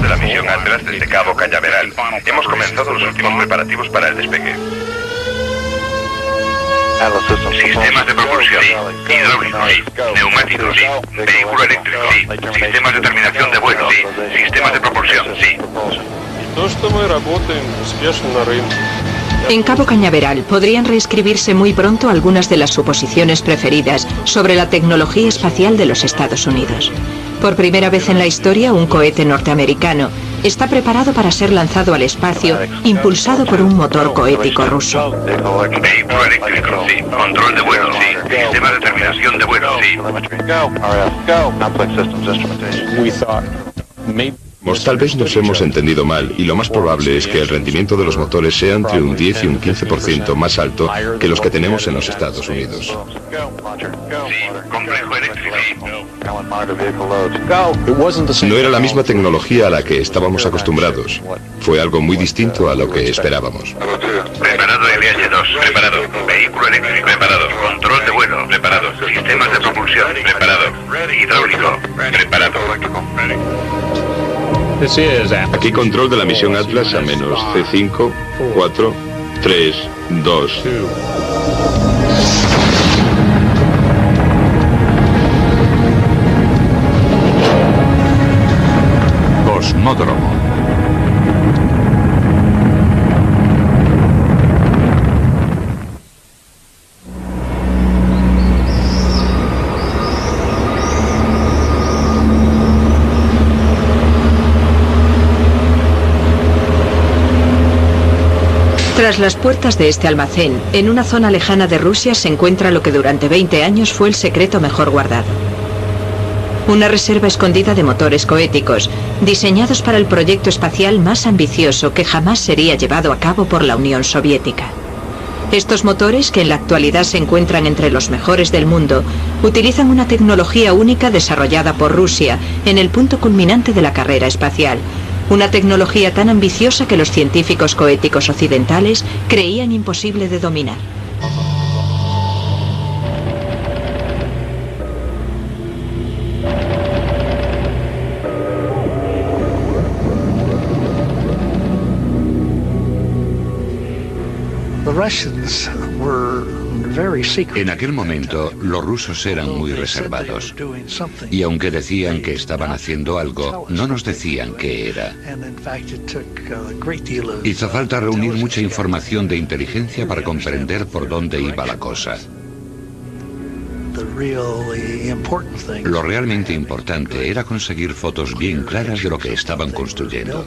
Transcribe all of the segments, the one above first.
de la misión Atlas desde Cabo Cañaveral. Hemos comenzado los últimos preparativos para el despegue. Sistemas de propulsión, hidráulicos, neumáticos, vehículo eléctrico, sistemas de terminación de vuelo, sistemas de propulsión, En Cabo Cañaveral podrían reescribirse muy pronto algunas de las suposiciones preferidas sobre la tecnología espacial de los Estados Unidos. Por primera vez en la historia, un cohete norteamericano está preparado para ser lanzado al espacio, impulsado por un motor cohético ruso. Vehículo eléctrico, control de vuelo, sistema de terminación de vuelo, Tal vez nos hemos entendido mal y lo más probable es que el rendimiento de los motores sea entre un 10 y un 15% más alto que los que tenemos en los Estados Unidos. Complejo eléctrico, No era la misma tecnología a la que estábamos acostumbrados. Fue algo muy distinto a lo que esperábamos. Preparado LH-2, preparado. Vehículo eléctrico, preparado. Control de vuelo, preparado. Sistemas de propulsión, preparado. Hidráulico, preparado. Aquí control de la misión Atlas a menos C5, 4, 3, 2. Cosmódromo. Tras las puertas de este almacén, en una zona lejana de Rusia se encuentra lo que durante 20 años fue el secreto mejor guardado. Una reserva escondida de motores cohéticos, diseñados para el proyecto espacial más ambicioso que jamás sería llevado a cabo por la Unión Soviética. Estos motores, que en la actualidad se encuentran entre los mejores del mundo, utilizan una tecnología única desarrollada por Rusia en el punto culminante de la carrera espacial. Una tecnología tan ambiciosa que los científicos cohéticos occidentales creían imposible de dominar. En aquel momento, los rusos eran muy reservados. Y aunque decían que estaban haciendo algo, no nos decían qué era. Hizo falta reunir mucha información de inteligencia para comprender por dónde iba la cosa. Lo realmente importante era conseguir fotos bien claras de lo que estaban construyendo.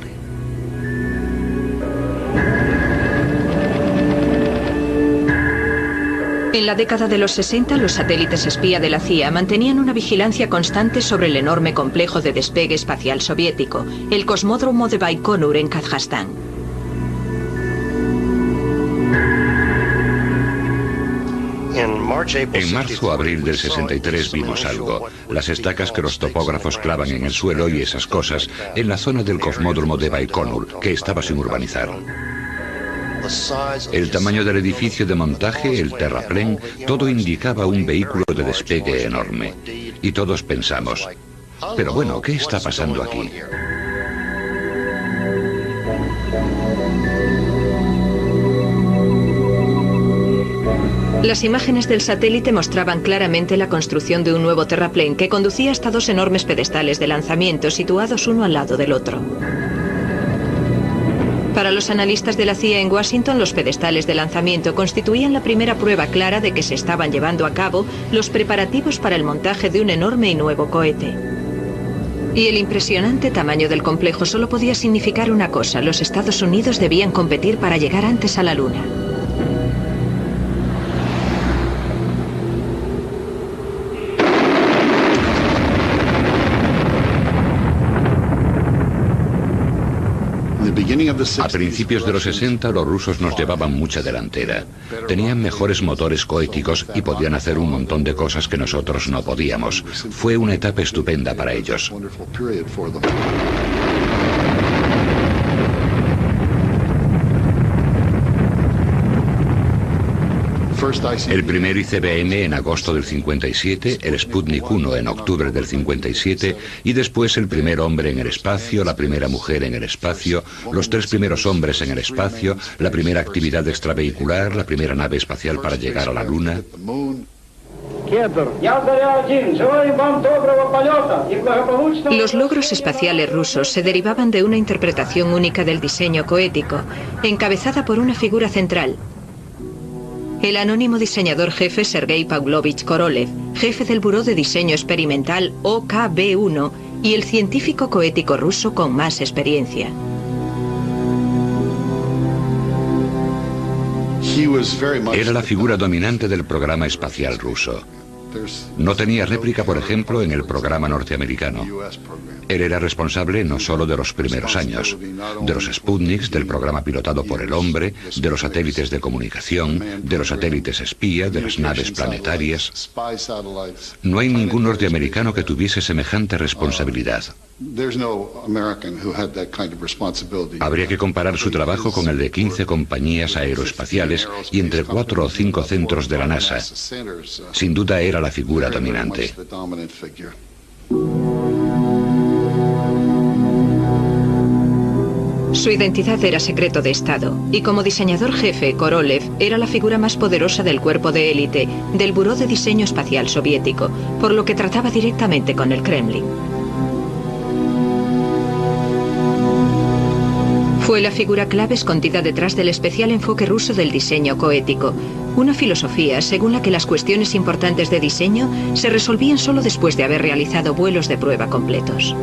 En la década de los 60, los satélites espía de la CIA mantenían una vigilancia constante sobre el enorme complejo de despegue espacial soviético, el Cosmódromo de Baikonur en Kazajstán. En marzo-abril del 63 vimos algo, las estacas que los topógrafos clavan en el suelo y esas cosas, en la zona del Cosmódromo de Baikonur, que estaba sin urbanizar. El tamaño del edificio de montaje, el terraplén, todo indicaba un vehículo de despegue enorme. Y todos pensamos, pero bueno, ¿qué está pasando aquí? Las imágenes del satélite mostraban claramente la construcción de un nuevo terraplén que conducía hasta dos enormes pedestales de lanzamiento situados uno al lado del otro. Para los analistas de la CIA en Washington, los pedestales de lanzamiento constituían la primera prueba clara de que se estaban llevando a cabo los preparativos para el montaje de un enorme y nuevo cohete. Y el impresionante tamaño del complejo solo podía significar una cosa: los Estados Unidos debían competir para llegar antes a la Luna. A principios de los 60 los rusos nos llevaban mucha delantera. Tenían mejores motores cohéticos y podían hacer un montón de cosas que nosotros no podíamos. Fue una etapa estupenda para ellos. El primer ICBM en agosto del 57, el Sputnik 1 en octubre del 57 y después el primer hombre en el espacio, la primera mujer en el espacio, los 3 primeros hombres en el espacio, la primera actividad extravehicular, la primera nave espacial para llegar a la Luna. Los logros espaciales rusos se derivaban de una interpretación única del diseño coético, encabezada por una figura central. El anónimo diseñador jefe Sergei Pavlovich Korolev, jefe del Buró de Diseño Experimental OKB-1 y el científico coético ruso con más experiencia. Era la figura dominante del programa espacial ruso. No tenía réplica, por ejemplo, en el programa norteamericano. Él era responsable no solo de los primeros años, de los Sputniks, del programa pilotado por el hombre, de los satélites de comunicación, de los satélites espía, de las naves planetarias. No hay ningún norteamericano que tuviese semejante responsabilidad. Habría que comparar su trabajo con el de 15 compañías aeroespaciales y entre 4 o 5 centros de la NASA. Sin duda era la figura dominante. Su identidad era secreto de Estado, y como diseñador jefe, Korolev era la figura más poderosa del cuerpo de élite del Buró de Diseño Espacial Soviético, por lo que trataba directamente con el Kremlin. Fue la figura clave escondida detrás del especial enfoque ruso del diseño coético, una filosofía según la que las cuestiones importantes de diseño se resolvían solo después de haber realizado vuelos de prueba completos.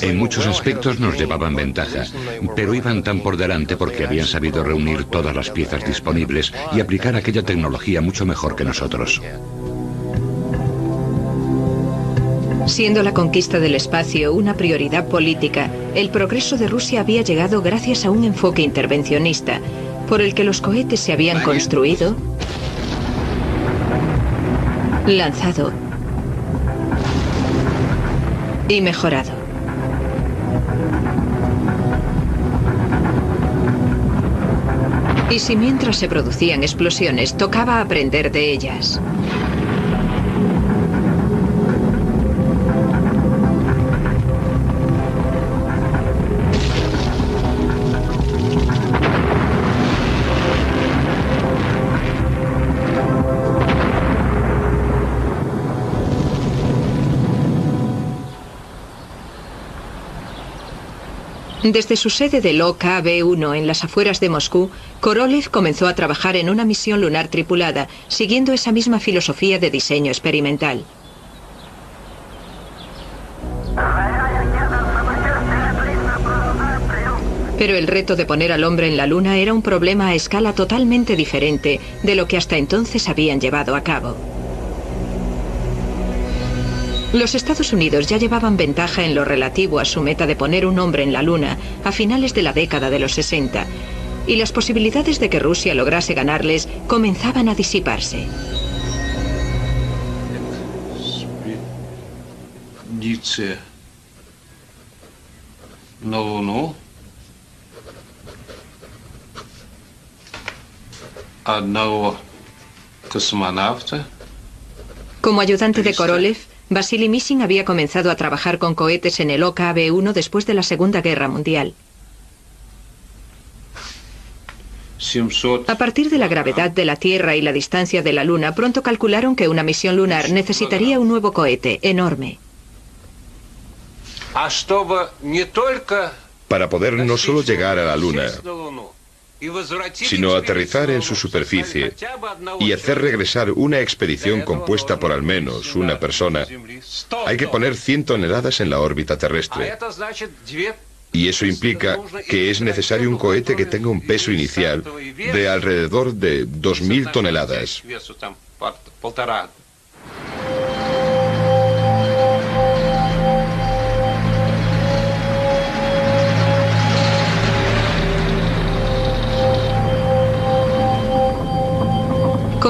En muchos aspectos nos llevaban ventaja, pero iban tan por delante porque habían sabido reunir todas las piezas disponibles y aplicar aquella tecnología mucho mejor que nosotros. Siendo la conquista del espacio una prioridad política, el progreso de Rusia había llegado gracias a un enfoque intervencionista, por el que los cohetes se habían construido, lanzado y mejorado. Y si mientras se producían explosiones, tocaba aprender de ellas. Desde su sede del OKB-1 en las afueras de Moscú, Korolev comenzó a trabajar en una misión lunar tripulada, siguiendo esa misma filosofía de diseño experimental. Pero el reto de poner al hombre en la Luna era un problema a escala totalmente diferente de lo que hasta entonces habían llevado a cabo. Los Estados Unidos ya llevaban ventaja en lo relativo a su meta de poner un hombre en la Luna a finales de la década de los 60, y las posibilidades de que Rusia lograse ganarles comenzaban a disiparse. Como ayudante de Korolev, Vasily Mishin había comenzado a trabajar con cohetes en el OKB-1 después de la Segunda Guerra Mundial. A partir de la gravedad de la Tierra y la distancia de la Luna, pronto calcularon que una misión lunar necesitaría un nuevo cohete enorme. Para poder no solo llegar a la Luna, sino aterrizar en su superficie y hacer regresar una expedición compuesta por al menos una persona, hay que poner 100 toneladas en la órbita terrestre. Y eso implica que es necesario un cohete que tenga un peso inicial de alrededor de 2.000 toneladas.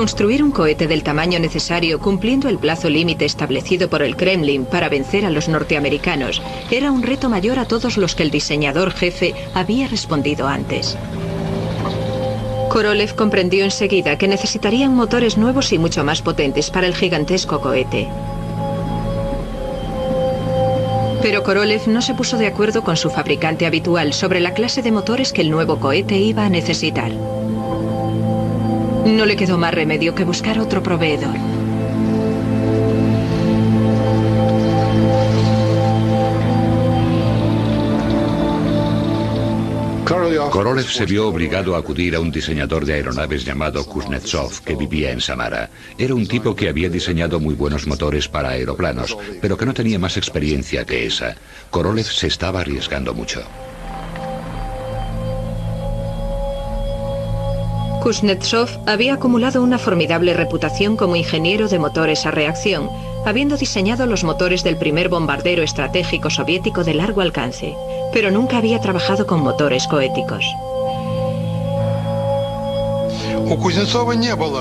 Construir un cohete del tamaño necesario cumpliendo el plazo límite establecido por el Kremlin para vencer a los norteamericanos era un reto mayor a todos los que el diseñador jefe había respondido antes. Korolev comprendió enseguida que necesitarían motores nuevos y mucho más potentes para el gigantesco cohete. Pero Korolev no se puso de acuerdo con su fabricante habitual sobre la clase de motores que el nuevo cohete iba a necesitar. No le quedó más remedio que buscar otro proveedor. Korolev se vio obligado a acudir a un diseñador de aeronaves llamado Kuznetsov, que vivía en Samara. Era un tipo que había diseñado muy buenos motores para aeroplanos, pero que no tenía más experiencia que esa. Korolev se estaba arriesgando mucho. Kuznetsov había acumulado una formidable reputación como ingeniero de motores a reacción, habiendo diseñado los motores del primer bombardero estratégico soviético de largo alcance, pero nunca había trabajado con motores cohéticos.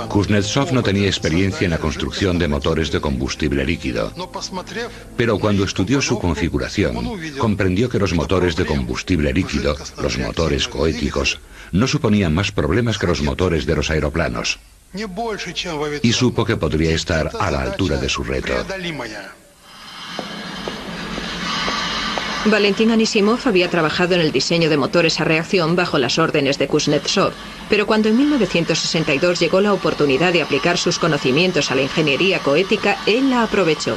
Kuznetsov no tenía experiencia en la construcción de motores de combustible líquido, pero cuando estudió su configuración, comprendió que los motores de combustible líquido, los motores cohéticos, no suponían más problemas que los motores de los aeroplanos, y supo que podría estar a la altura de su reto. Valentín Anisimov había trabajado en el diseño de motores a reacción bajo las órdenes de Kuznetsov, pero cuando en 1962 llegó la oportunidad de aplicar sus conocimientos a la ingeniería cohética, él la aprovechó.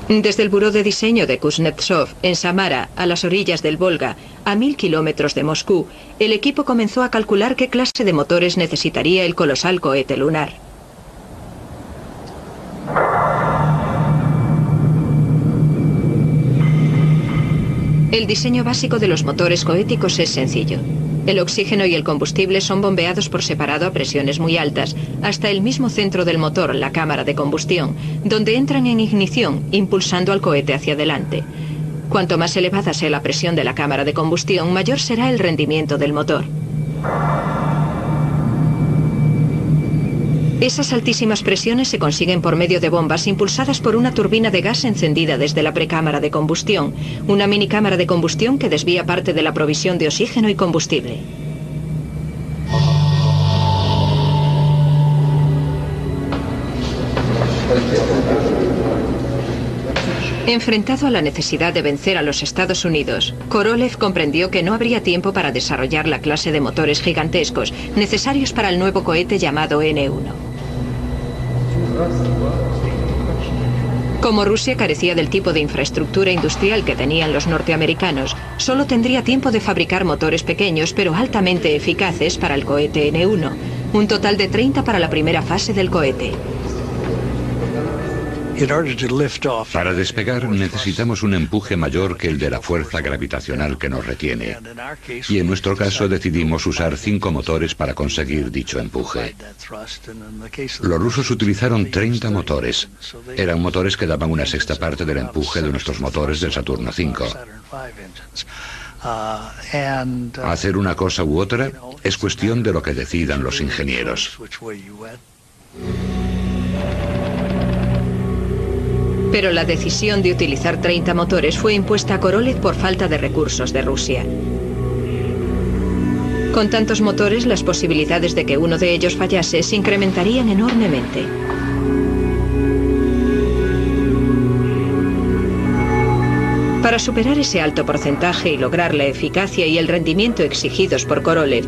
Desde el buró de diseño de Kuznetsov, en Samara, a las orillas del Volga, a 1000 kilómetros de Moscú, el equipo comenzó a calcular qué clase de motores necesitaría el colosal cohete lunar. El diseño básico de los motores cohéticos es sencillo. El oxígeno y el combustible son bombeados por separado a presiones muy altas, hasta el mismo centro del motor, la cámara de combustión, donde entran en ignición, impulsando al cohete hacia adelante. Cuanto más elevada sea la presión de la cámara de combustión, mayor será el rendimiento del motor. Esas altísimas presiones se consiguen por medio de bombas impulsadas por una turbina de gas encendida desde la precámara de combustión, una mini cámara de combustión que desvía parte de la provisión de oxígeno y combustible. Enfrentado a la necesidad de vencer a los Estados Unidos, Korolev comprendió que no habría tiempo para desarrollar la clase de motores gigantescos necesarios para el nuevo cohete llamado N-1. Como Rusia carecía del tipo de infraestructura industrial que tenían los norteamericanos, solo tendría tiempo de fabricar motores pequeños pero altamente eficaces para el cohete N-1, un total de 30 para la primera fase del cohete. Para despegar necesitamos un empuje mayor que el de la fuerza gravitacional que nos retiene. Y en nuestro caso decidimos usar 5 motores para conseguir dicho empuje. Los rusos utilizaron 30 motores. Eran motores que daban una sexta parte del empuje de nuestros motores del Saturno V. Hacer una cosa u otra es cuestión de lo que decidan los ingenieros. Pero la decisión de utilizar 30 motores fue impuesta a Korolev por falta de recursos de Rusia. Con tantos motores, las posibilidades de que uno de ellos fallase se incrementarían enormemente. Para superar ese alto porcentaje y lograr la eficacia y el rendimiento exigidos por Korolev,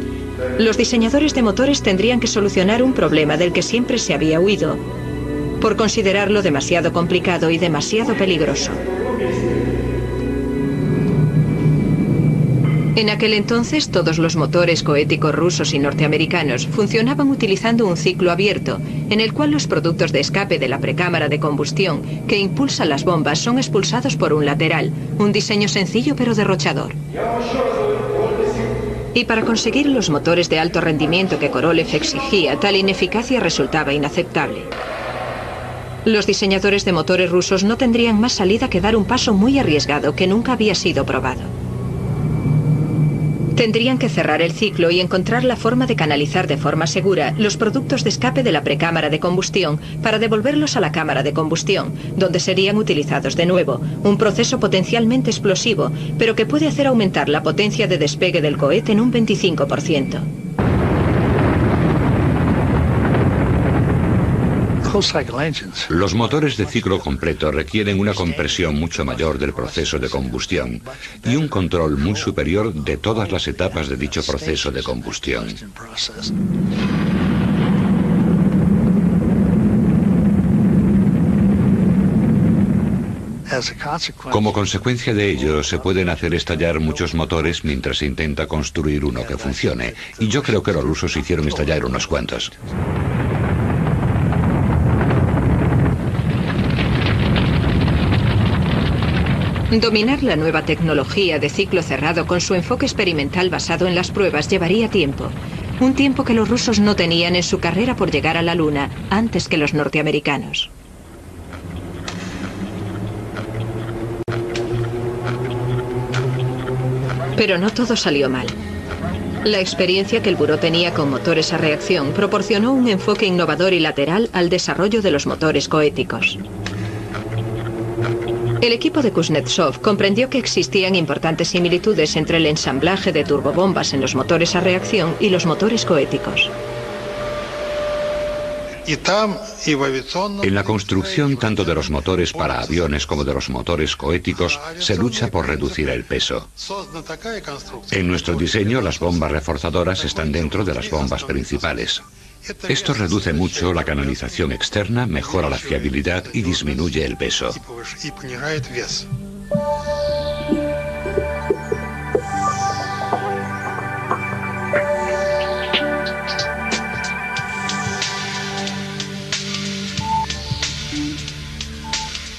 los diseñadores de motores tendrían que solucionar un problema del que siempre se había huido, por considerarlo demasiado complicado y demasiado peligroso. En aquel entonces, todos los motores cohéticos rusos y norteamericanos funcionaban utilizando un ciclo abierto, en el cual los productos de escape de la precámara de combustión que impulsan las bombas son expulsados por un lateral, un diseño sencillo pero derrochador. Y para conseguir los motores de alto rendimiento que Korolev exigía, tal ineficacia resultaba inaceptable. Los diseñadores de motores rusos no tendrían más salida que dar un paso muy arriesgado que nunca había sido probado. Tendrían que cerrar el ciclo y encontrar la forma de canalizar de forma segura los productos de escape de la precámara de combustión para devolverlos a la cámara de combustión, donde serían utilizados de nuevo. Un proceso potencialmente explosivo, pero que puede hacer aumentar la potencia de despegue del cohete en un 25%. Los motores de ciclo completo requieren una compresión mucho mayor del proceso de combustión y un control muy superior de todas las etapas de dicho proceso de combustión. Como consecuencia de ello, se pueden hacer estallar muchos motores mientras se intenta construir uno que funcione, y yo creo que los rusos hicieron estallar unos cuantos. Dominar la nueva tecnología de ciclo cerrado con su enfoque experimental basado en las pruebas llevaría tiempo. Un tiempo que los rusos no tenían en su carrera por llegar a la Luna antes que los norteamericanos. Pero no todo salió mal. La experiencia que el buró tenía con motores a reacción proporcionó un enfoque innovador y lateral al desarrollo de los motores cohéticos. El equipo de Kuznetsov comprendió que existían importantes similitudes entre el ensamblaje de turbobombas en los motores a reacción y los motores cohéticos. En la construcción tanto de los motores para aviones como de los motores cohéticos se lucha por reducir el peso. En nuestro diseño, las bombas reforzadoras están dentro de las bombas principales. Esto reduce mucho la canalización externa, mejora la fiabilidad y disminuye el peso.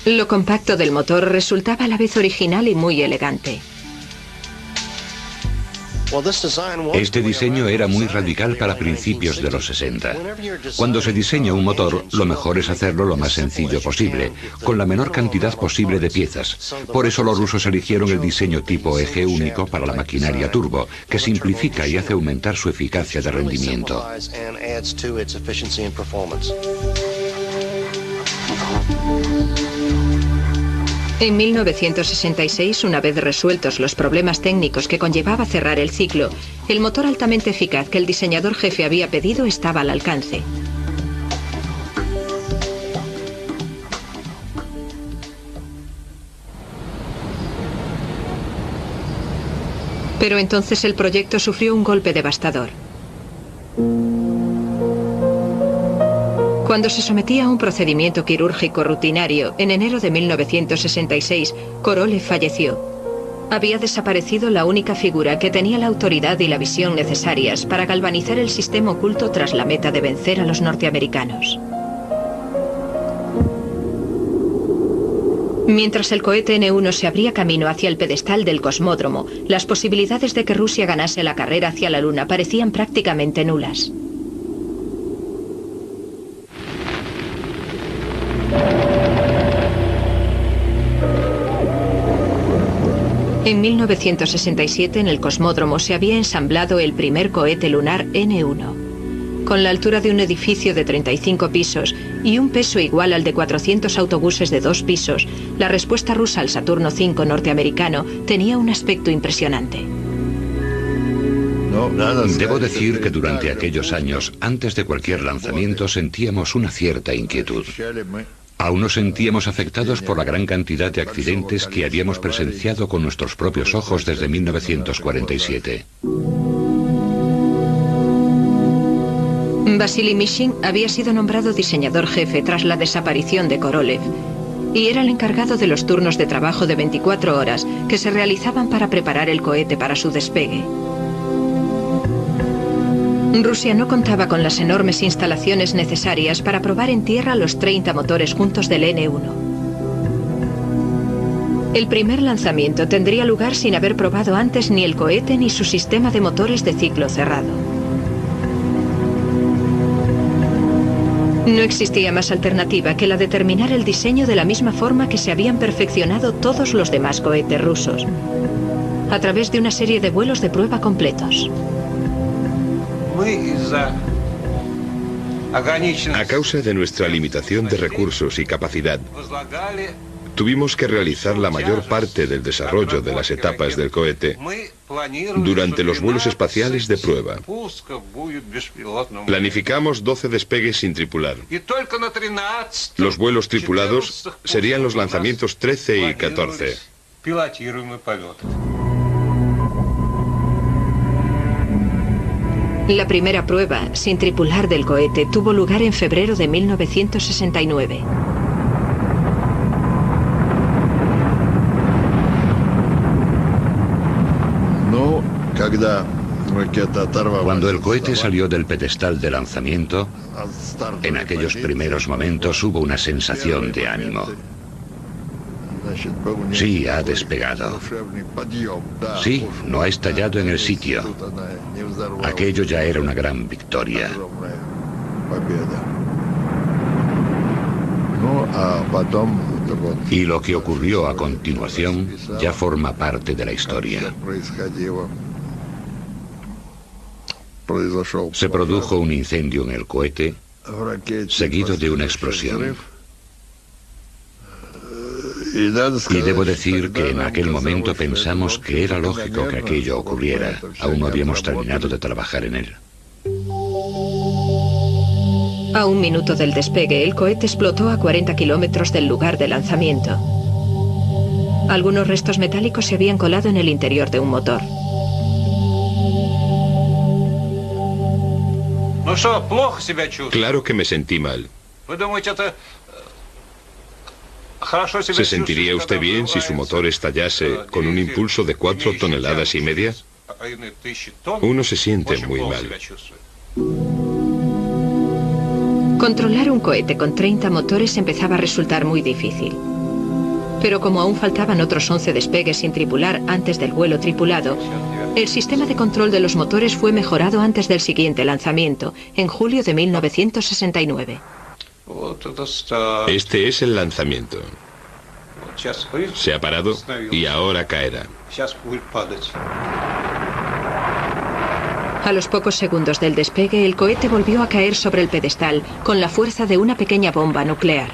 Lo compacto del motor resultaba a la vez original y muy elegante. Este diseño era muy radical para principios de los 60. Cuando se diseña un motor, lo mejor es hacerlo lo más sencillo posible, con la menor cantidad posible de piezas. Por eso los rusos eligieron el diseño tipo eje único para la maquinaria turbo, que simplifica y hace aumentar su eficacia de rendimiento. En 1966, una vez resueltos los problemas técnicos que conllevaba cerrar el ciclo, el motor altamente eficaz que el diseñador jefe había pedido estaba al alcance. Pero entonces el proyecto sufrió un golpe devastador. Cuando se sometía a un procedimiento quirúrgico rutinario, en enero de 1966, Korolev falleció. Había desaparecido la única figura que tenía la autoridad y la visión necesarias para galvanizar el sistema oculto tras la meta de vencer a los norteamericanos. Mientras el cohete N-1 se abría camino hacia el pedestal del cosmódromo, las posibilidades de que Rusia ganase la carrera hacia la Luna parecían prácticamente nulas. En 1967, en el cosmódromo, se había ensamblado el primer cohete lunar N-1. Con la altura de un edificio de 35 pisos y un peso igual al de 400 autobuses de 2 pisos, la respuesta rusa al Saturno V norteamericano tenía un aspecto impresionante. Debo decir que durante aquellos años, antes de cualquier lanzamiento, sentíamos una cierta inquietud. Aún nos sentíamos afectados por la gran cantidad de accidentes que habíamos presenciado con nuestros propios ojos desde 1947. Vasily Mishin había sido nombrado diseñador jefe tras la desaparición de Korolev y era el encargado de los turnos de trabajo de 24 horas que se realizaban para preparar el cohete para su despegue. Rusia no contaba con las enormes instalaciones necesarias para probar en tierra los 30 motores juntos del N-1. El primer lanzamiento tendría lugar sin haber probado antes ni el cohete ni su sistema de motores de ciclo cerrado. No existía más alternativa que la de terminar el diseño de la misma forma que se habían perfeccionado todos los demás cohetes rusos. a través de una serie de vuelos de prueba completos. A causa de nuestra limitación de recursos y capacidad, tuvimos que realizar la mayor parte del desarrollo de las etapas del cohete durante los vuelos espaciales de prueba. Planificamos 12 despegues sin tripular. Los vuelos tripulados serían los lanzamientos 13 y 14. La primera prueba, sin tripular del cohete, tuvo lugar en febrero de 1969. Cuando el cohete salió del pedestal de lanzamiento, en aquellos primeros momentos hubo una sensación de ánimo. Sí, ha despegado. Sí, no ha estallado en el sitio. Aquello ya era una gran victoria. Y lo que ocurrió a continuación ya forma parte de la historia. Se produjo un incendio en el cohete, seguido de una explosión. Y debo decir que en aquel momento pensamos que era lógico que aquello ocurriera. Aún no habíamos terminado de trabajar en él. A un minuto del despegue, el cohete explotó a 40 kilómetros del lugar de lanzamiento. Algunos restos metálicos se habían colado en el interior de un motor. Claro que me sentí mal. ¿Se sentiría usted bien si su motor estallase con un impulso de 4,5 toneladas? Uno se siente muy mal. Controlar un cohete con 30 motores empezaba a resultar muy difícil. Pero como aún faltaban otros 11 despegues sin tripular antes del vuelo tripulado, el sistema de control de los motores fue mejorado antes del siguiente lanzamiento, en julio de 1969. Este es el lanzamiento. Se ha parado y ahora caerá. A los pocos segundos del despegue, el cohete volvió a caer sobre el pedestal con la fuerza de una pequeña bomba nuclear.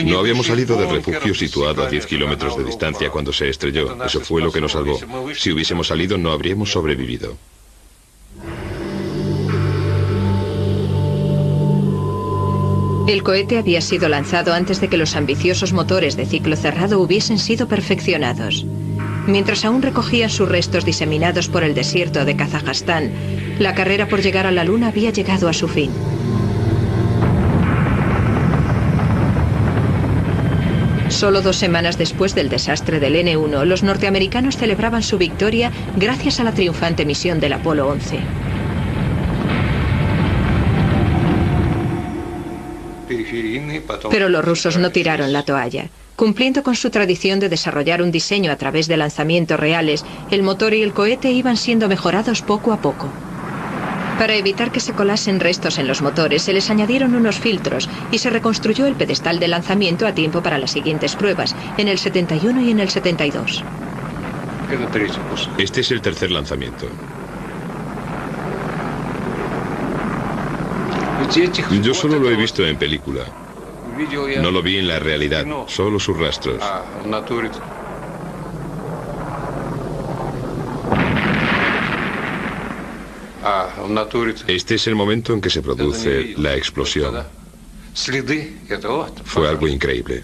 No habíamos salido del refugio situado a 10 kilómetros de distancia cuando se estrelló. Eso fue lo que nos salvó. Si hubiésemos salido, no habríamos sobrevivido. El cohete había sido lanzado antes de que los ambiciosos motores de ciclo cerrado hubiesen sido perfeccionados. Mientras aún recogían sus restos diseminados por el desierto de Kazajstán, la carrera por llegar a la Luna había llegado a su fin. Solo 2 semanas después del desastre del N-1, los norteamericanos celebraban su victoria gracias a la triunfante misión del Apolo 11. Pero los rusos no tiraron la toalla. Cumpliendo con su tradición de desarrollar un diseño a través de lanzamientos reales, el motor y el cohete iban siendo mejorados poco a poco. Para evitar que se colasen restos en los motores, se les añadieron unos filtros y se reconstruyó el pedestal de lanzamiento a tiempo para las siguientes pruebas, en el 71 y en el 72. Este es el tercer lanzamiento. Yo solo lo he visto en película. No lo vi en la realidad, solo sus rastros. Este es el momento en que se produce la explosión. Fue algo increíble.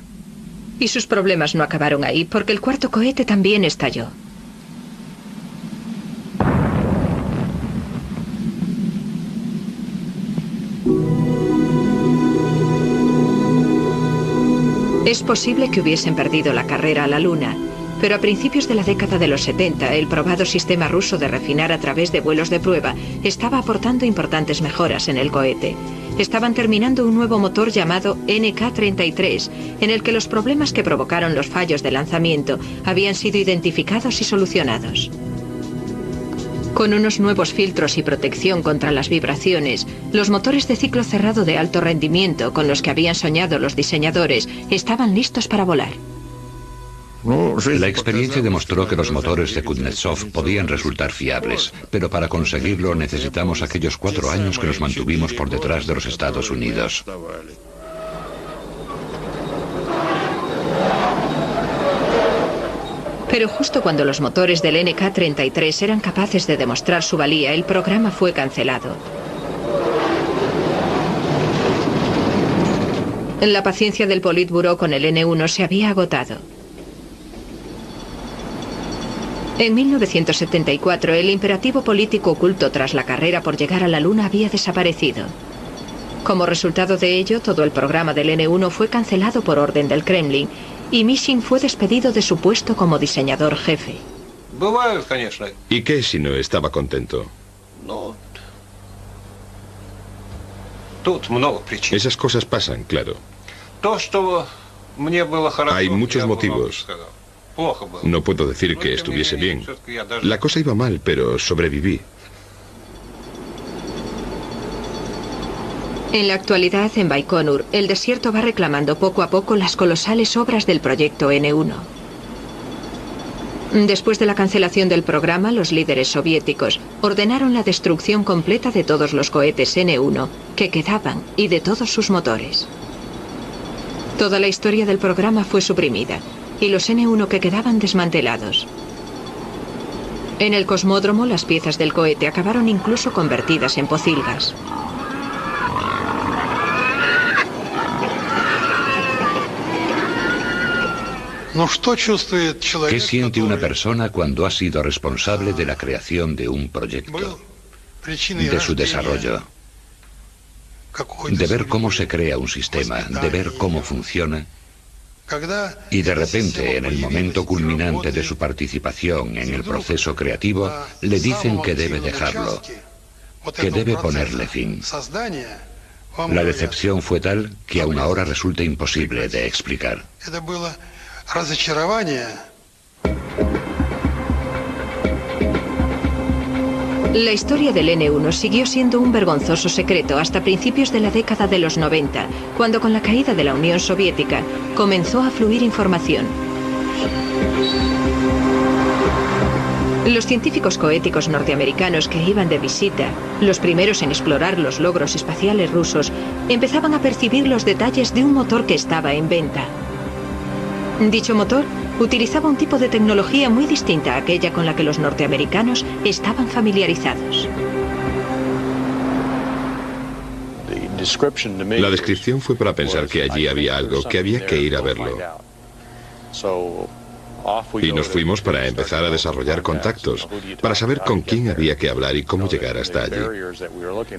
Y sus problemas no acabaron ahí, porque el cuarto cohete también estalló. Es posible que hubiesen perdido la carrera a la Luna, pero a principios de la década de los 70, el probado sistema ruso de refinar a través de vuelos de prueba estaba aportando importantes mejoras en el cohete. Estaban terminando un nuevo motor llamado NK-33, en el que los problemas que provocaron los fallos de lanzamiento habían sido identificados y solucionados. Con unos nuevos filtros y protección contra las vibraciones, los motores de ciclo cerrado de alto rendimiento con los que habían soñado los diseñadores estaban listos para volar. La experiencia demostró que los motores de Kuznetsov podían resultar fiables, pero para conseguirlo necesitamos aquellos 4 años que nos mantuvimos por detrás de los Estados Unidos. Pero justo cuando los motores del NK-33 eran capaces de demostrar su valía, el programa fue cancelado. La paciencia del Politburó con el N-1 se había agotado. En 1974, el imperativo político oculto tras la carrera por llegar a la Luna había desaparecido. Como resultado de ello, todo el programa del N-1 fue cancelado por orden del Kremlin y Mishin fue despedido de su puesto como diseñador jefe. ¿Y qué si no estaba contento? Esas cosas pasan, claro. Hay muchos motivos. No puedo decir que estuviese bien. La cosa iba mal, pero sobreviví. En la actualidad, en Baikonur, el desierto va reclamando poco a poco las colosales obras del proyecto N-1. Después de la cancelación del programa, los líderes soviéticos ordenaron la destrucción completa de todos los cohetes N-1 que quedaban y de todos sus motores. Toda la historia del programa fue suprimida y los N-1 que quedaban desmantelados. En el cosmódromo, las piezas del cohete acabaron incluso convertidas en pocilgas. ¿Qué siente una persona cuando ha sido responsable de la creación de un proyecto, de su desarrollo, de ver cómo se crea un sistema, de ver cómo funciona, y de repente, en el momento culminante de su participación en el proceso creativo, le dicen que debe dejarlo, que debe ponerle fin? La decepción fue tal que aún ahora resulta imposible de explicar. La historia del N-1 siguió siendo un vergonzoso secreto hasta principios de la década de los 90, cuando con la caída de la Unión Soviética comenzó a fluir información. Los científicos coéticos norteamericanos que iban de visita, los primeros en explorar los logros espaciales rusos, empezaban a percibir los detalles de un motor que estaba en venta. Dicho motor utilizaba un tipo de tecnología muy distinta a aquella con la que los norteamericanos estaban familiarizados. La descripción fue para pensar que allí había algo, que había que ir a verlo. Y nos fuimos para empezar a desarrollar contactos, para saber con quién había que hablar y cómo llegar hasta allí.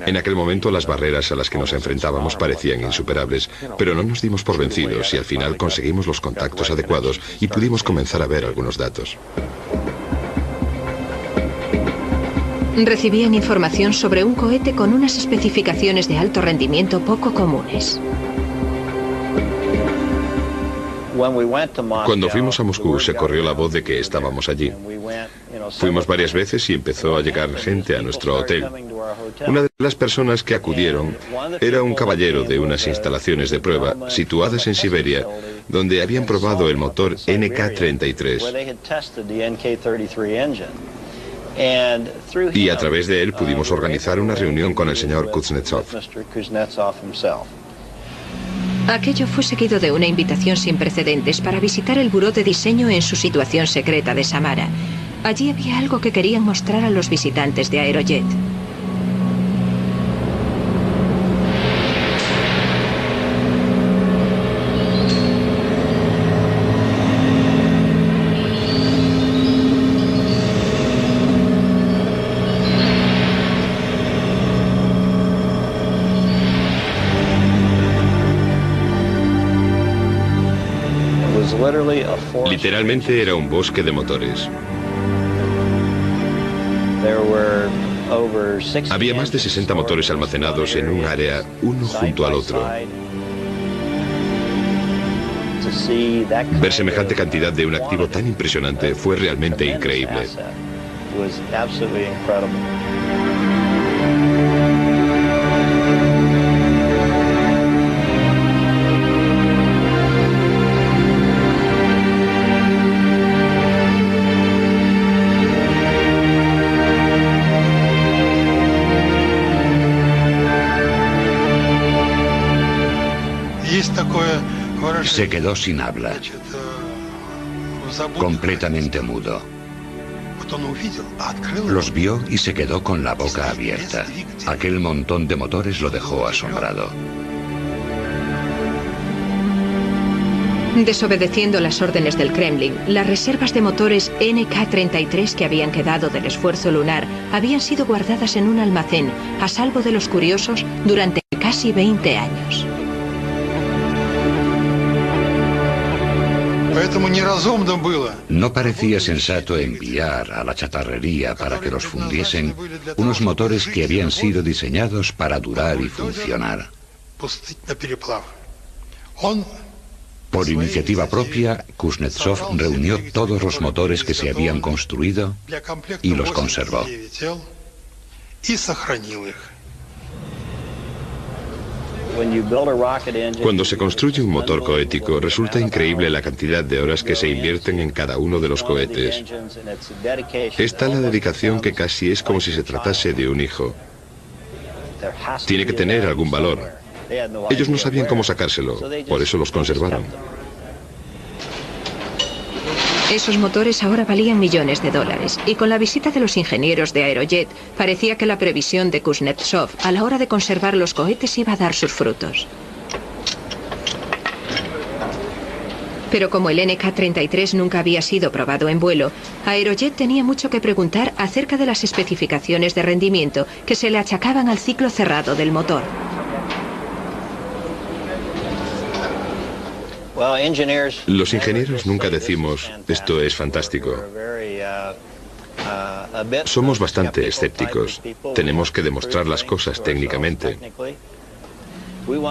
En aquel momento las barreras a las que nos enfrentábamos parecían insuperables, pero no nos dimos por vencidos y al final conseguimos los contactos adecuados y pudimos comenzar a ver algunos datos. Recibían información sobre un cohete con unas especificaciones de alto rendimiento poco comunes. Cuando fuimos a Moscú se corrió la voz de que estábamos allí. Fuimos varias veces y empezó a llegar gente a nuestro hotel. Una de las personas que acudieron era un caballero de unas instalaciones de prueba situadas en Siberia, donde habían probado el motor NK-33. Y a través de él pudimos organizar una reunión con el señor Kuznetsov. Aquello fue seguido de una invitación sin precedentes para visitar el buró de diseño en su situación secreta de Samara. Allí había algo que querían mostrar a los visitantes de Aerojet. Literalmente era un bosque de motores. Había más de 60 motores almacenados en un área, uno junto al otro. Ver semejante cantidad de un activo tan impresionante fue realmente increíble. Se quedó sin habla, completamente mudo. Los vio y se quedó con la boca abierta. Aquel montón de motores lo dejó asombrado. Desobedeciendo las órdenes del Kremlin, las reservas de motores NK-33 que habían quedado del esfuerzo lunar habían sido guardadas en un almacén, a salvo de los curiosos, durante casi 20 años. No parecía sensato enviar a la chatarrería para que los fundiesen unos motores que habían sido diseñados para durar y funcionar. Por iniciativa propia, Kuznetsov reunió todos los motores que se habían construido y los conservó. Cuando se construye un motor cohético, resulta increíble la cantidad de horas que se invierten en cada uno de los cohetes. Es tal la dedicación que casi es como si se tratase de un hijo. Tiene que tener algún valor. Ellos no sabían cómo sacárselo, por eso los conservaron. Esos motores ahora valían millones de dólares, y con la visita de los ingenieros de Aerojet, parecía que la previsión de Kuznetsov a la hora de conservar los cohetes iba a dar sus frutos. Pero como el NK-33 nunca había sido probado en vuelo, Aerojet tenía mucho que preguntar acerca de las especificaciones de rendimiento que se le achacaban al ciclo cerrado del motor. Los ingenieros nunca decimos, esto es fantástico. Somos bastante escépticos. Tenemos que demostrar las cosas técnicamente.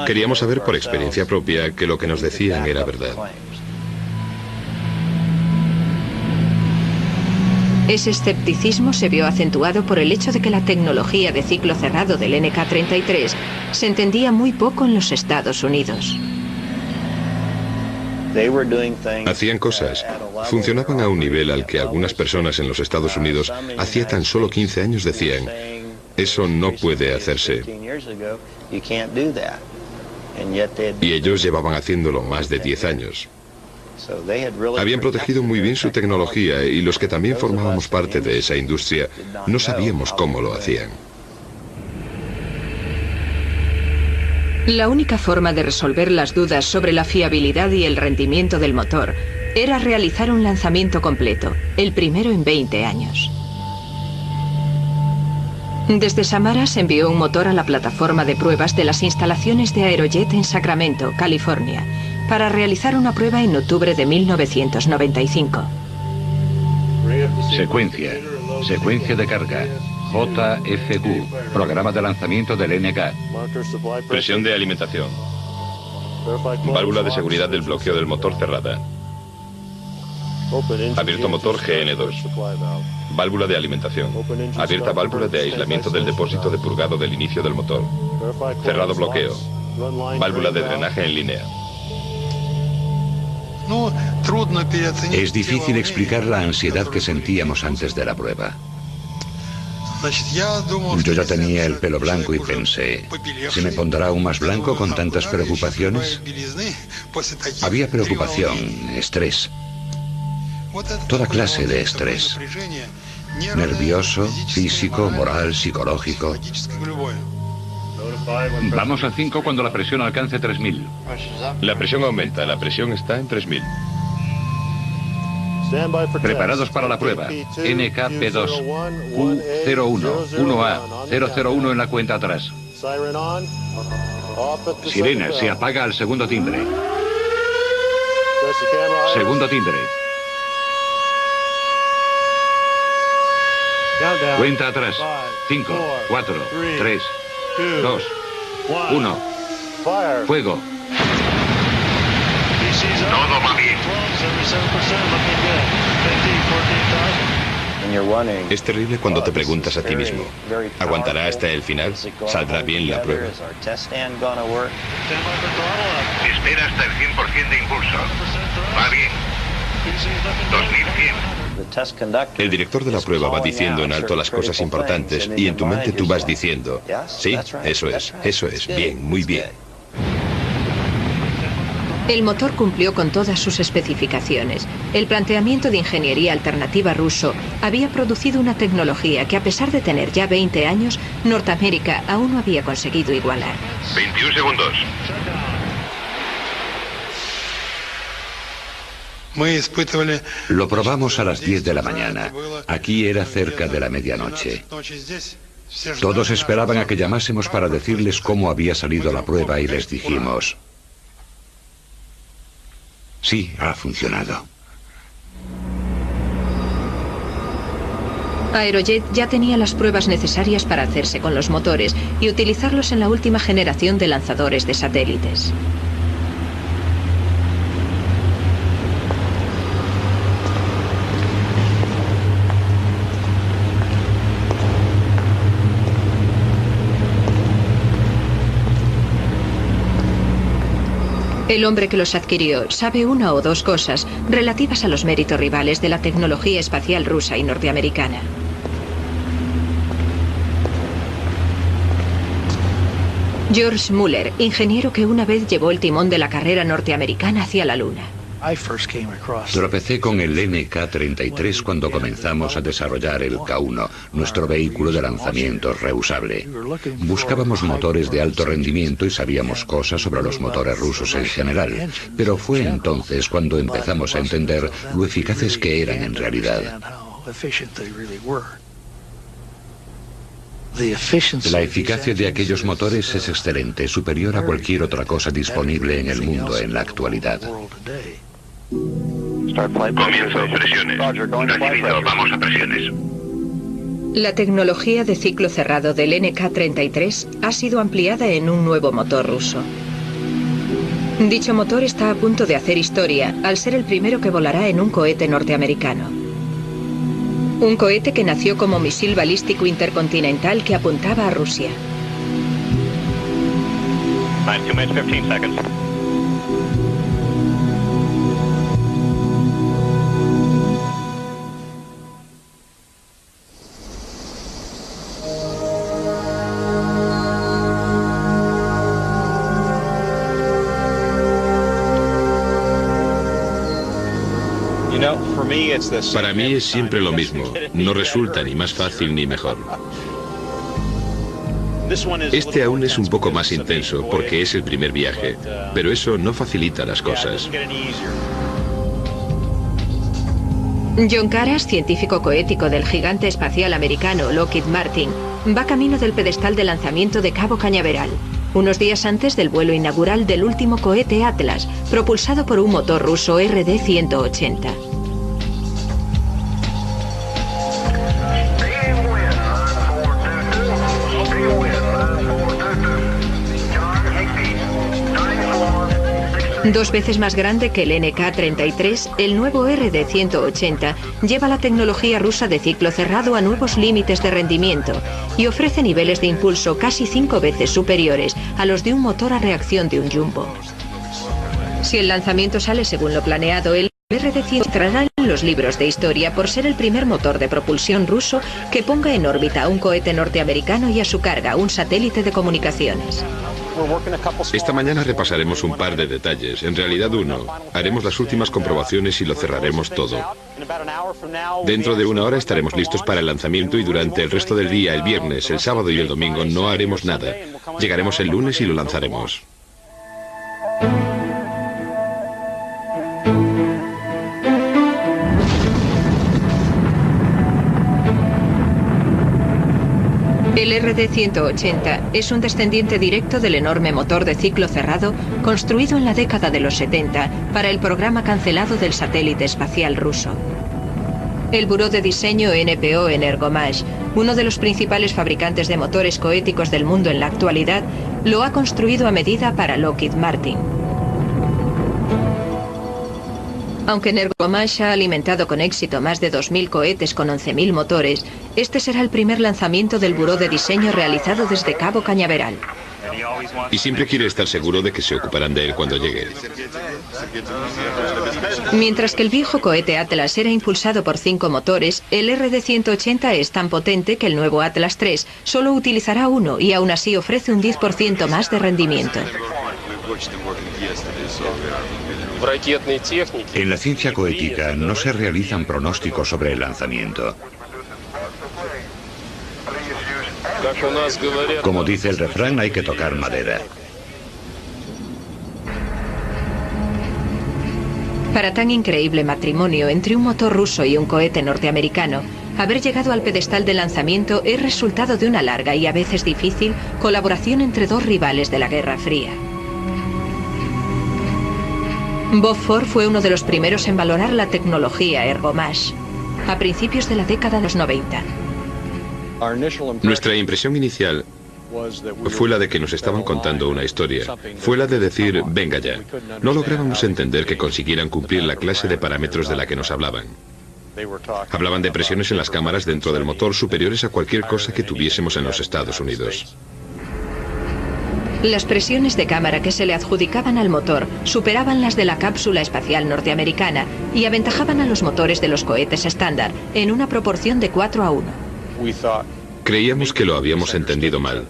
Queríamos saber por experiencia propia que lo que nos decían era verdad. Ese escepticismo se vio acentuado por el hecho de que la tecnología de ciclo cerrado del NK-33 se entendía muy poco en los Estados Unidos. Hacían cosas, funcionaban a un nivel al que algunas personas en los Estados Unidos hacía tan solo 15 años decían, eso no puede hacerse. Y ellos llevaban haciéndolo más de 10 años. Habían protegido muy bien su tecnología y los que también formábamos parte de esa industria no sabíamos cómo lo hacían. La única forma de resolver las dudas sobre la fiabilidad y el rendimiento del motor era realizar un lanzamiento completo, el primero en 20 años. Desde Samara se envió un motor a la plataforma de pruebas de las instalaciones de Aerojet en Sacramento, California, para realizar una prueba en octubre de 1995. Secuencia de carga. JFQ, programa de lanzamiento del NK. Presión de alimentación. Válvula de seguridad del bloqueo del motor cerrada. Abierto motor GN2. Válvula de alimentación. Abierta válvula de aislamiento del depósito de purgado del inicio del motor. Cerrado bloqueo. Válvula de drenaje en línea. Es difícil explicar la ansiedad que sentíamos antes de la prueba. Yo ya tenía el pelo blanco y pensé, ¿se me pondrá aún más blanco con tantas preocupaciones? Había preocupación, estrés, toda clase de estrés, nervioso, físico, moral, psicológico. Vamos a 5 cuando la presión alcance 3000. La presión aumenta, la presión está en 3000. Preparados para la prueba. NKP2 Q01 1A 001 en la cuenta atrás. Sirena, se apaga al segundo timbre. Segundo timbre. Cuenta atrás. 5, 4, 3, 2, 1. Fuego. Todo va bien. Es terrible cuando te preguntas a ti mismo, ¿aguantará hasta el final? ¿Saldrá bien la prueba? Espera hasta el 100% de impulso. Va bien. 2100. El director de la prueba va diciendo en alto las cosas importantes y en tu mente tú vas diciendo, sí, eso es, bien, muy bien. El motor cumplió con todas sus especificaciones. El planteamiento de ingeniería alternativa ruso había producido una tecnología que, a pesar de tener ya 20 años, Norteamérica aún no había conseguido igualar. 21 segundos. Lo probamos a las 10 de la mañana. Aquí era cerca de la medianoche. Todos esperaban a que llamásemos para decirles cómo había salido la prueba y les dijimos: sí, ha funcionado. Aerojet ya tenía las pruebas necesarias para hacerse con los motores y utilizarlos en la última generación de lanzadores de satélites. El hombre que los adquirió sabe una o dos cosas relativas a los méritos rivales de la tecnología espacial rusa y norteamericana. George Muller, ingeniero que una vez llevó el timón de la carrera norteamericana hacia la Luna. Tropecé con el NK-33 cuando comenzamos a desarrollar el K-1, nuestro vehículo de lanzamientos reusable. Buscábamos motores de alto rendimiento y sabíamos cosas sobre los motores rusos en general, pero fue entonces cuando empezamos a entender lo eficaces que eran en realidad. La eficacia de aquellos motores es excelente, superior a cualquier otra cosa disponible en el mundo en la actualidad. Comienzo presiones. Recibido, vamos a presiones. La tecnología de ciclo cerrado del NK-33 ha sido ampliada en un nuevo motor ruso. Dicho motor está a punto de hacer historia al ser el primero que volará en un cohete norteamericano. Un cohete que nació como misil balístico intercontinental que apuntaba a Rusia. 2 minutes, 15 seconds. Para mí es siempre lo mismo. No resulta ni más fácil ni mejor. Este aún es un poco más intenso porque es el primer viaje, pero eso no facilita las cosas. John Caras, científico coético del gigante espacial americano Lockheed Martin, va camino del pedestal de lanzamiento de Cabo Cañaveral, unos días antes del vuelo inaugural del último cohete Atlas, propulsado por un motor ruso RD-180. Dos veces más grande que el NK-33, el nuevo RD-180 lleva la tecnología rusa de ciclo cerrado a nuevos límites de rendimiento y ofrece niveles de impulso casi 5 veces superiores a los de un motor a reacción de un Jumbo. Si el lanzamiento sale según lo planeado, el RD-100 entrará en los libros de historia por ser el primer motor de propulsión ruso que ponga en órbita a un cohete norteamericano y a su carga un satélite de comunicaciones. Esta mañana repasaremos un par de detalles, en realidad uno. Haremos las últimas comprobaciones y lo cerraremos todo. Dentro de una hora estaremos listos para el lanzamiento y durante el resto del día, el viernes, el sábado y el domingo, no haremos nada. Llegaremos el lunes y lo lanzaremos. El RD-180 es un descendiente directo del enorme motor de ciclo cerrado construido en la década de los 70 para el programa cancelado del satélite espacial ruso. El buró de diseño NPO Energomage, uno de los principales fabricantes de motores coéticos del mundo en la actualidad, lo ha construido a medida para Lockheed Martin. Aunque Energomage ha alimentado con éxito más de 2.000 cohetes con 11.000 motores, este será el primer lanzamiento del buró de diseño realizado desde Cabo Cañaveral. Y siempre quiere estar seguro de que se ocuparán de él cuando llegue. Mientras que el viejo cohete Atlas era impulsado por 5 motores, el RD-180 es tan potente que el nuevo Atlas III solo utilizará uno y aún así ofrece un 10% más de rendimiento. En la ciencia coética no se realizan pronósticos sobre el lanzamiento. Como dice el refrán, hay que tocar madera. Para tan increíble matrimonio entre un motor ruso y un cohete norteamericano, haber llegado al pedestal de lanzamiento es resultado de una larga y a veces difícil colaboración entre dos rivales de la Guerra Fría. Bob Ford fue uno de los primeros en valorar la tecnología Ergomash, a principios de la década de los 90. Nuestra impresión inicial fue la de que nos estaban contando una historia. Fue la de decir, venga ya. No lográbamos entender que consiguieran cumplir la clase de parámetros de la que nos hablaban. Hablaban de presiones en las cámaras dentro del motor superiores a cualquier cosa que tuviésemos en los Estados Unidos. Las presiones de cámara que se le adjudicaban al motor superaban las de la cápsula espacial norteamericana y aventajaban a los motores de los cohetes estándar en una proporción de 4:1. Creíamos que lo habíamos entendido mal.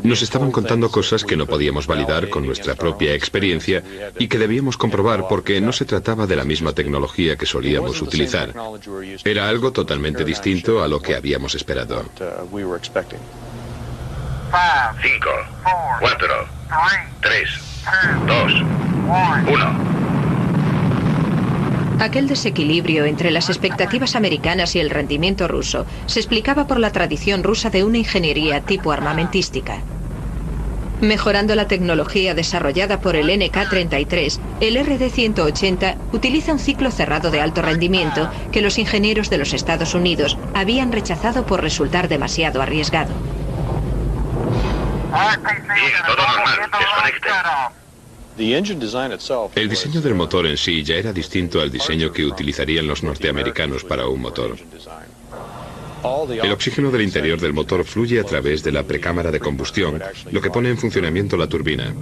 Nos estaban contando cosas que no podíamos validar con nuestra propia experiencia y que debíamos comprobar porque no se trataba de la misma tecnología que solíamos utilizar. Era algo totalmente distinto a lo que habíamos esperado. 5, 4, 3, 2, 1. Aquel desequilibrio entre las expectativas americanas y el rendimiento ruso se explicaba por la tradición rusa de una ingeniería tipo armamentística. Mejorando la tecnología desarrollada por el NK-33, el RD-180 utiliza un ciclo cerrado de alto rendimiento que los ingenieros de los Estados Unidos habían rechazado por resultar demasiado arriesgado. Bien, todo normal. Desconecten. El diseño del motor en sí ya era distinto al diseño que utilizarían los norteamericanos para un motor. El oxígeno del interior del motor fluye a través de la precámara de combustión, lo que pone en funcionamiento la turbina.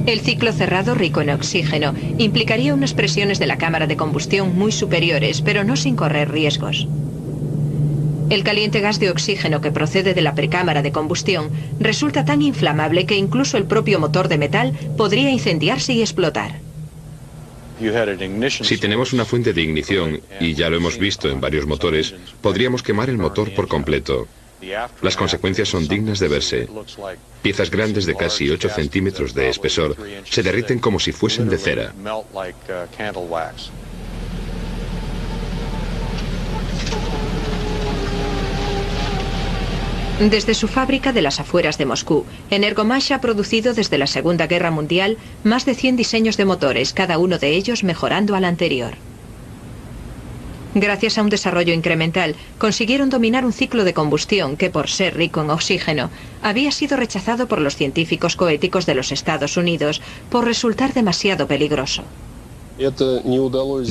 El ciclo cerrado rico en oxígeno implicaría unas presiones de la cámara de combustión muy superiores, pero no sin correr riesgos. El caliente gas de oxígeno que procede de la precámara de combustión resulta tan inflamable que incluso el propio motor de metal podría incendiarse y explotar. Si tenemos una fuente de ignición, y ya lo hemos visto en varios motores, podríamos quemar el motor por completo. Las consecuencias son dignas de verse. Piezas grandes de casi 8 centímetros de espesor se derriten como si fuesen de cera. Desde su fábrica de las afueras de Moscú, Energomash ha producido desde la Segunda Guerra Mundial más de 100 diseños de motores, cada uno de ellos mejorando al anterior. Gracias a un desarrollo incremental, consiguieron dominar un ciclo de combustión que, por ser rico en oxígeno, había sido rechazado por los científicos coéticos de los Estados Unidos por resultar demasiado peligroso.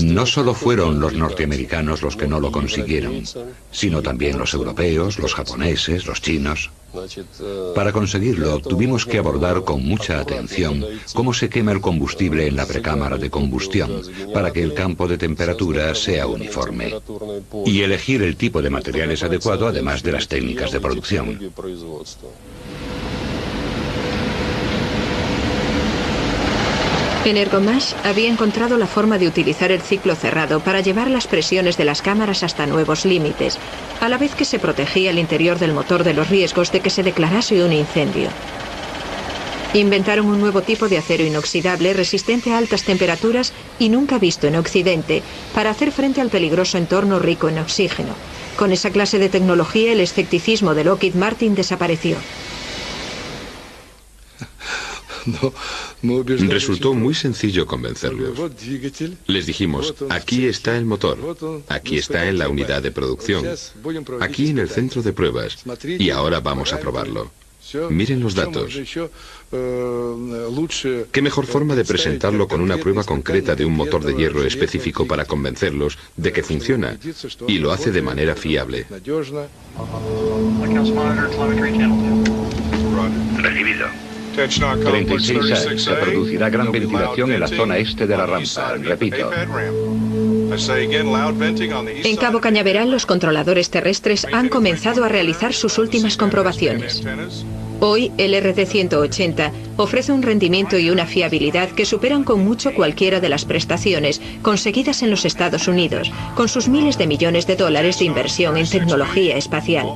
No solo fueron los norteamericanos los que no lo consiguieron, sino también los europeos, los japoneses, los chinos. Para conseguirlo, tuvimos que abordar con mucha atención cómo se quema el combustible en la precámara de combustión para que el campo de temperatura sea uniforme y elegir el tipo de materiales adecuado, además de las técnicas de producción. Energomash había encontrado la forma de utilizar el ciclo cerrado para llevar las presiones de las cámaras hasta nuevos límites, a la vez que se protegía el interior del motor de los riesgos de que se declarase un incendio. Inventaron un nuevo tipo de acero inoxidable resistente a altas temperaturas y nunca visto en Occidente para hacer frente al peligroso entorno rico en oxígeno. Con esa clase de tecnología, el escepticismo de Lockheed Martin desapareció. Resultó muy sencillo convencerlos. Les dijimos, aquí está el motor, aquí está en la unidad de producción, aquí en el centro de pruebas, y ahora vamos a probarlo. Miren los datos. ¿Qué mejor forma de presentarlo con una prueba concreta de un motor de hierro específico para convencerlos de que funciona? Y lo hace de manera fiable. Recibido. 36A. Se producirá gran ventilación en la zona este de la rampa. Repito. En Cabo Cañaveral, los controladores terrestres han comenzado a realizar sus últimas comprobaciones. Hoy, el RD-180 ofrece un rendimiento y una fiabilidad que superan con mucho cualquiera de las prestaciones conseguidas en los Estados Unidos, con sus miles de millones de dólares de inversión en tecnología espacial.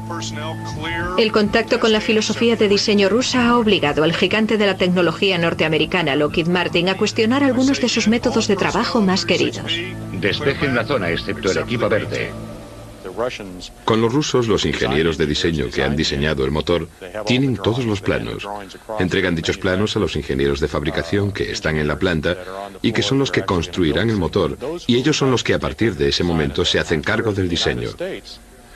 El contacto con la filosofía de diseño rusa ha obligado al gigante de la tecnología norteamericana, Lockheed Martin, a cuestionar algunos de sus métodos de trabajo más queridos. Despejen la zona, excepto el equipo verde. Con los rusos, los ingenieros de diseño que han diseñado el motor tienen todos los planos. Entregan dichos planos a los ingenieros de fabricación que están en la planta y que son los que construirán el motor, y ellos son los que a partir de ese momento se hacen cargo del diseño.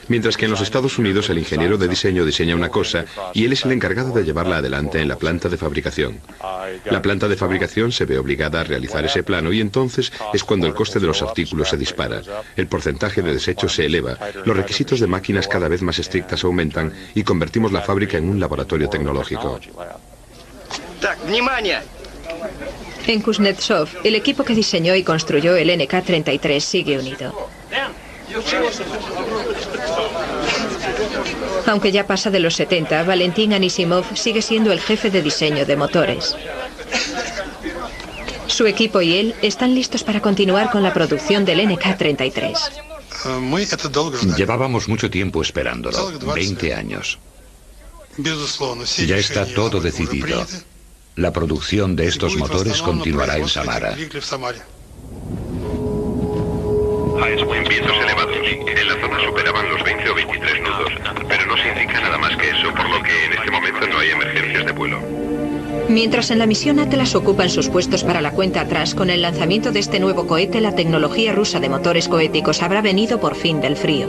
Mientras que en los Estados Unidos el ingeniero de diseño diseña una cosa y él es el encargado de llevarla adelante en la planta de fabricación. La planta de fabricación se ve obligada a realizar ese plano y entonces es cuando el coste de los artículos se dispara, el porcentaje de desechos se eleva, los requisitos de máquinas cada vez más estrictas aumentan y convertimos la fábrica en un laboratorio tecnológico. En Kuznetsov, el equipo que diseñó y construyó el NK-33 sigue unido. Aunque ya pasa de los 70, Valentín Anisimov sigue siendo el jefe de diseño de motores. Su equipo y él están listos para continuar con la producción del NK-33. Llevábamos mucho tiempo esperándolo, 20 años. Ya está todo decidido. La producción de estos motores continuará en Samara. Vientos elevados. En la zona superaban los 20 o 23 nudos, pero no se indica nada más que eso, por lo que en este momento no hay emergencias de vuelo. Mientras en la misión Atlas ocupan sus puestos para la cuenta atrás, con el lanzamiento de este nuevo cohete, la tecnología rusa de motores cohéticos habrá venido por fin del frío.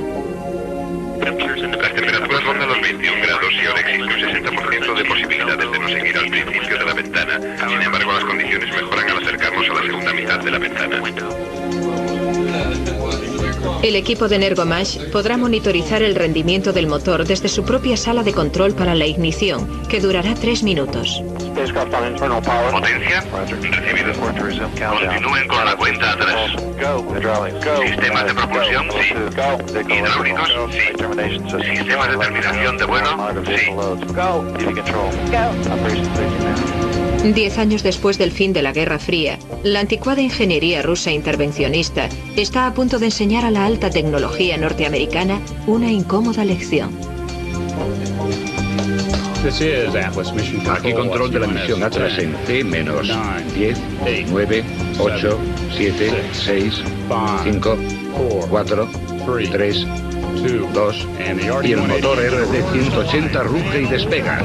Las temperaturas rondan los 21 grados y ahora existe un 60% de posibilidades de no seguir al principio de la ventana. Sin embargo, las condiciones mejoran al acercarnos a la segunda mitad de la ventana. El equipo de Energomash podrá monitorizar el rendimiento del motor desde su propia sala de control para la ignición, que durará 3 minutos. Potencia, recibido. Continúen con la cuenta atrás. Sistemas de propulsión, sí. Hidráulicos, sí. Sistemas de terminación de vuelo, sí. 10 años después del fin de la Guerra Fría, la anticuada ingeniería rusa intervencionista está a punto de enseñar a la alta tecnología norteamericana una incómoda lección. Aquí control de la misión Atlas en T-10, 9, 8, 7, 6, 5, 4, 3, 2, y el motor RD-180 ruge y despega.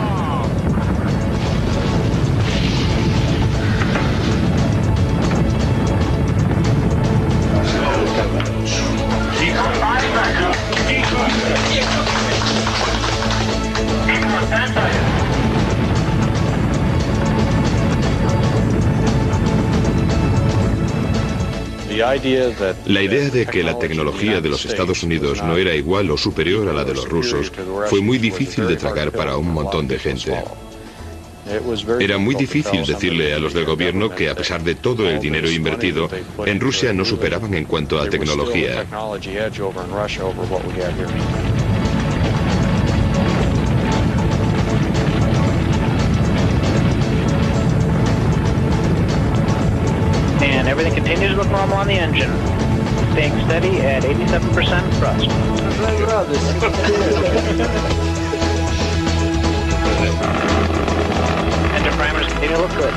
La idea de que la tecnología de los Estados Unidos no era igual o superior a la de los rusos fue muy difícil de tragar para un montón de gente. Era muy difícil decirle a los del gobierno que a pesar de todo el dinero invertido, en Rusia no superaban en cuanto a tecnología. Everything continues to look normal on the engine. Staying steady at 87% thrust. Engine parameters continue to look good.